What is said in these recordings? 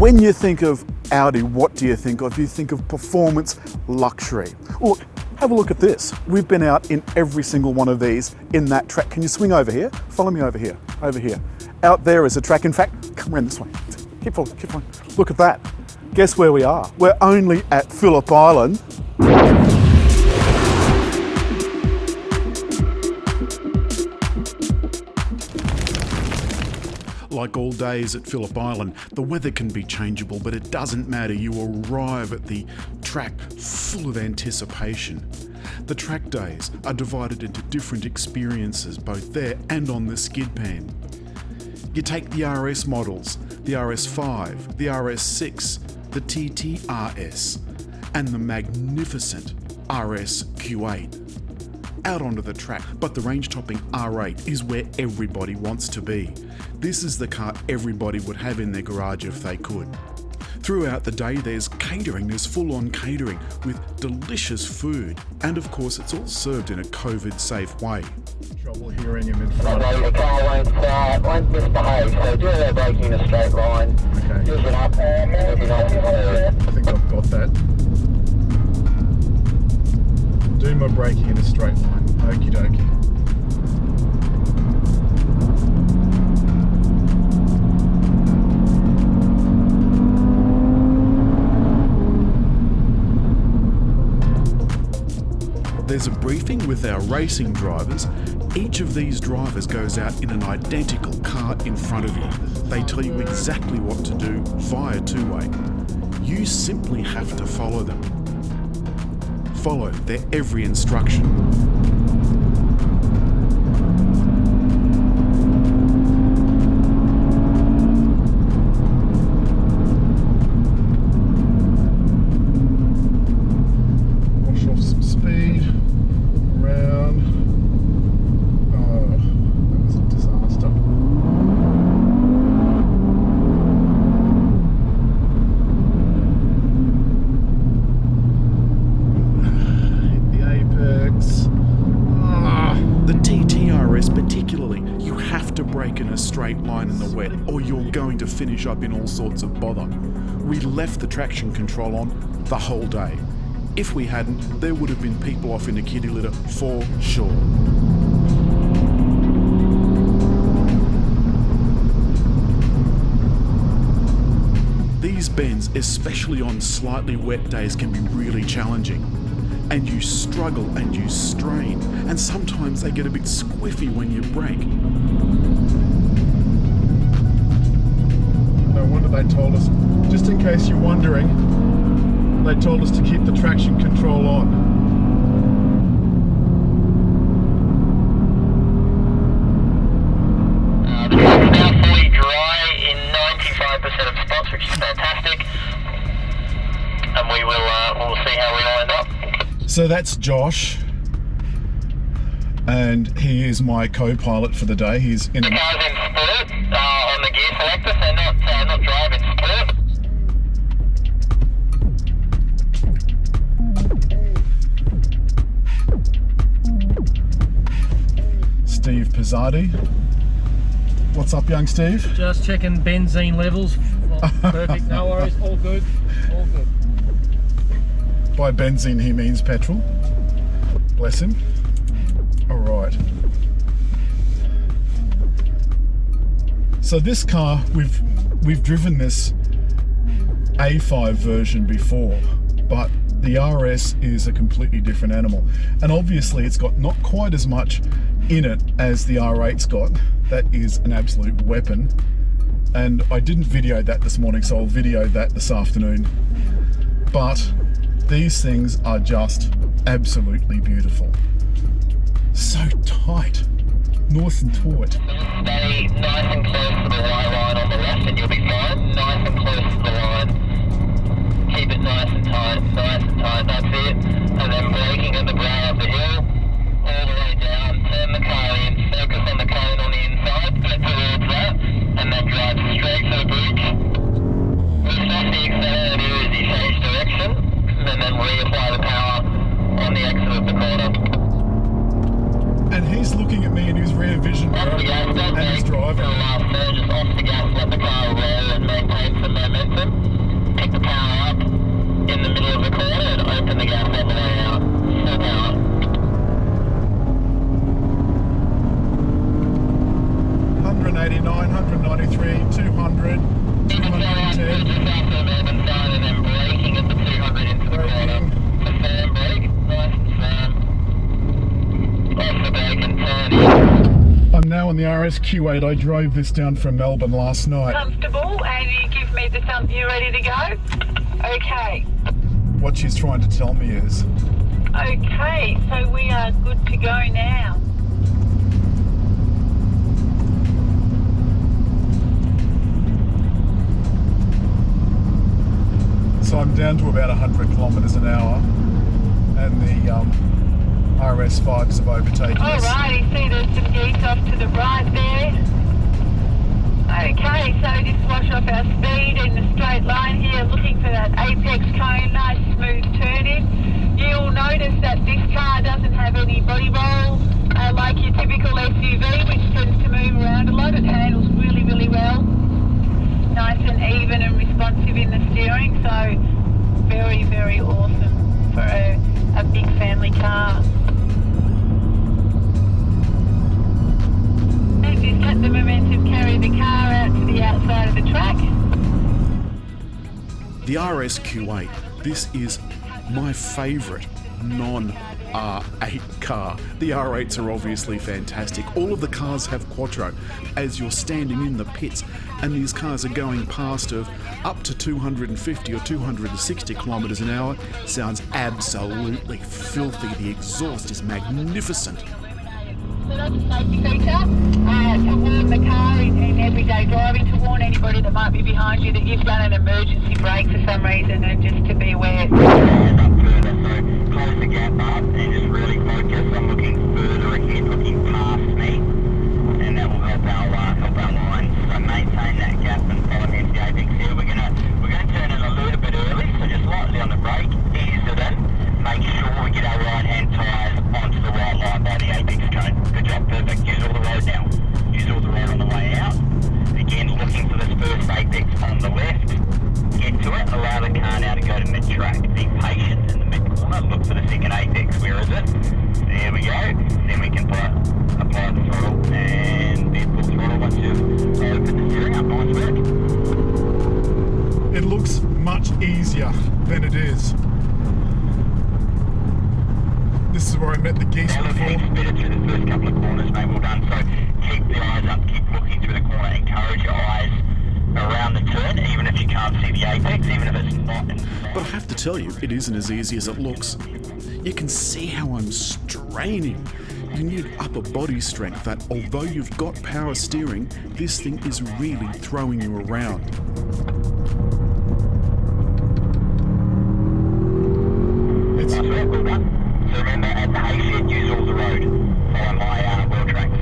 When you think of Audi, what do you think of? You think of performance, luxury. Look, have a look at this. We've been out in every single one of these in that track. Can you swing over here? Follow me over here, over here. Out there is a track. In fact, come around this way. Keep following, keep following. Look at that. Guess where we are? We're only at Phillip Island. Like all days at Phillip Island, the weather can be changeable, but it doesn't matter. You arrive at the track full of anticipation. The track days are divided into different experiences, both there and on the skid pan. You take the RS models, the RS5, the RS6, the TTRS, and the magnificent RS Q8 out onto the track, but the range-topping R8 is where everybody wants to be. This is the car everybody would have in their garage if they could. Throughout the day there's catering, there's full-on catering with delicious food, and of course it's all served in a COVID-safe way. Trouble hearing him in front. The car won't misbehave, so do their braking in a straight line. Okay. Use it up, I think I've got that. Do my braking in a straight line. Okie dokie. There's a briefing with our racing drivers. Each of these drivers goes out in an identical car in front of you. They tell you exactly what to do via two-way. You simply have to follow them. Follow their every instruction. Wash off some speed, around. Oh, that was a disaster. The TTRS particularly, you have to brake in a straight line in the wet or you're going to finish up in all sorts of bother. We left the traction control on the whole day. If we hadn't, there would have been people off in the kiddie litter for sure. These bends, especially on slightly wet days, can be really challenging. And you struggle and you strain, and sometimes they get a bit squiffy when you brake. No wonder they told us, just in case you're wondering, they told us to keep the traction control on. The track's now fully dry in 95% of spots, which is fantastic. And we'll see how we all end up. So that's Josh, and he is my co-pilot for the day. He's in the car's in sport on the gear selector, so not driving sport. Steve Pizzardi. What's up, young Steve? Just checking benzene levels. Perfect, no worries, all good, all good. By benzene he means petrol. Bless him. Alright. So this car, we've driven this A5 version before, but the RS is a completely different animal. And obviously it's got not quite as much in it as the R8's got. That is an absolute weapon. And I didn't video that this morning, so I'll video that this afternoon. But these things are just absolutely beautiful. So tight, nice and taut. Stay nice and close to the white line on the left and you'll be fine. Nice and close to the line. Keep it nice and tight, that's it. And then braking at the brow of the hill, all the way down, turn the car in, focus on the cone on the inside, get towards that, and then drive straight to the bridge. Lift off the accelerator as you change direction. And then reapply the power on the exit of the corner. And he's looking at me in his rear vision mirror and he's driving. Just off the gas, let the car roll. the RS8. I drove this down from Melbourne last night. Comfortable, and you give me the thumb. You ready to go? Okay. What she's trying to tell me is... Okay, so we are good to go now. So I'm down to about 100 kilometres an hour, and the RS5s have overtaken us. Alrighty, see there's some geese off to the right there. Okay, so just wash off our speed in the straight line here, looking for that apex cone, nice smooth turning. You'll notice that this car doesn't have any body roll like your typical SUV, which tends to move around a lot. It handles really, really well. Nice and even and responsive in the steering, so very, very awesome for a big family car. And just let the momentum carry the car out to the outside of the track. The RS8, this is my favourite non-R8 car. The R8s are obviously fantastic. All of the cars have quattro as you're standing in the pits, and these cars are going past of up to 250 or 260 kilometres an hour. Sounds absolutely filthy. The exhaust is magnificent. So that's a safety feature to warn the car in everyday driving, to warn anybody that might be behind you that you've done an emergency brake for some reason, and just to be aware. Close the gap up and just really focus on looking further ahead, looking past me, and that will help our lines. So maintain that gap and follow me into the apex here. We're gonna turn it a little bit early, so just lightly on the brake, ease it in, make sure we get our right hand tyres onto the right line by the apex cone. Good job, perfect. Use all the road now. Use all the road on the way out. Again, looking for this first apex on the left. Get to it, allow the car now to go to mid-track. Be patient in the mid-corner, look for the second apex. Where is it? There we go. Then we can apply the throttle and then full throttle once you've opened the steering up. Nice work. It looks much easier than it is. This is where I met the geese before. Heaps better through the first couple of corners, mate. Well done. So keep the eyes up, keep looking through the corner. Encourage your eyes around the turn, even if you can't see the apex, even if it's not in. But I have to tell you, it isn't as easy as it looks. You can see how I'm straining. You need upper body strength that, although you've got power steering, this thing is really throwing you around. Nice work, well done. So remember, at the hay shed, use all the road. Follow my wheel tracks.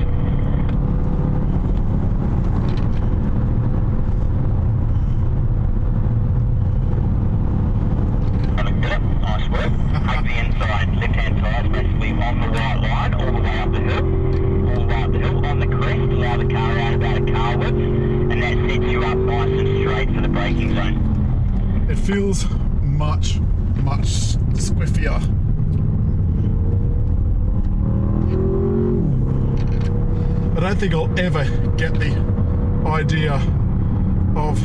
Nice work. Take the inside. Left-hand tyres basically on the right line, all the way up the hill. All the way up the hill, on the crest, allow the car out about a car width, and that sets you up nice and straight for the braking zone. It feels much squiffier. I don't think I'll ever get the idea of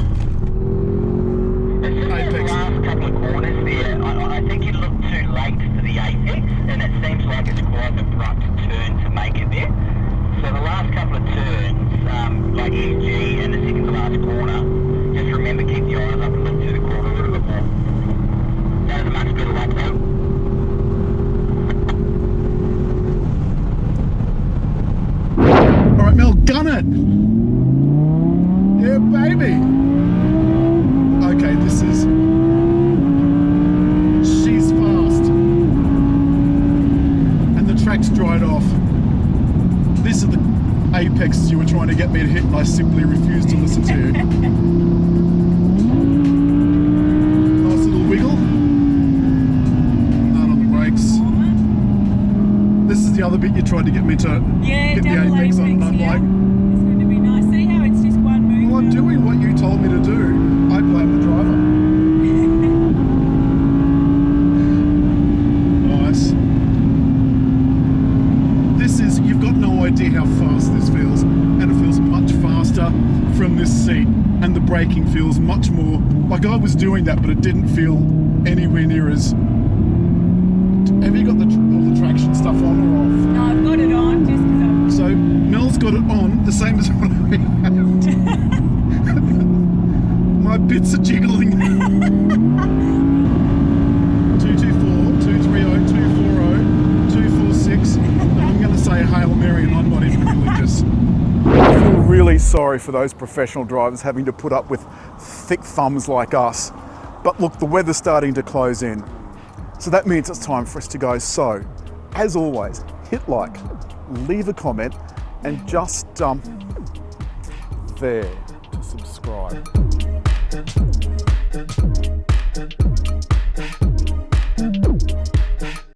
apex. The last couple of corners there, I think you look too late for the apex, and it seems like it's quite an abrupt turn to make it there. So the last couple of turns, like MG and the second to last corner, just remember, keep your eyes up and look through the corner a little bit more. That is a much better lap though. Alright Mel, gun it! Yeah baby! Okay, this is... she's fast. And the track's dried off. These are the apexes you were trying to get me to hit, and I simply refused to listen to you. Nice little wiggle. Not on the brakes. This is the other bit you tried to get me to hit the apex on, and I'm like... It's going to be nice. See how it's just one move? Well, I'm doing what you told me to do. I blame the driver. Nice. This is, you've got no idea how fast this feels, and it feels much faster from this seat, and the braking feels much more, like I was doing that, but it didn't feel anywhere near as... Have you got all the traction stuff on or off? No, I've got it on just because So Mel's got got it on the same as what I have. My bits are jiggling. 224, 230, 240, 246. And I'm going to say Hail Mary, and I'm not even religious. I feel really sorry for those professional drivers having to put up with thick thumbs like us. But look, the weather's starting to close in. So that means it's time for us to go. So, as always, hit like, leave a comment, and just there to subscribe.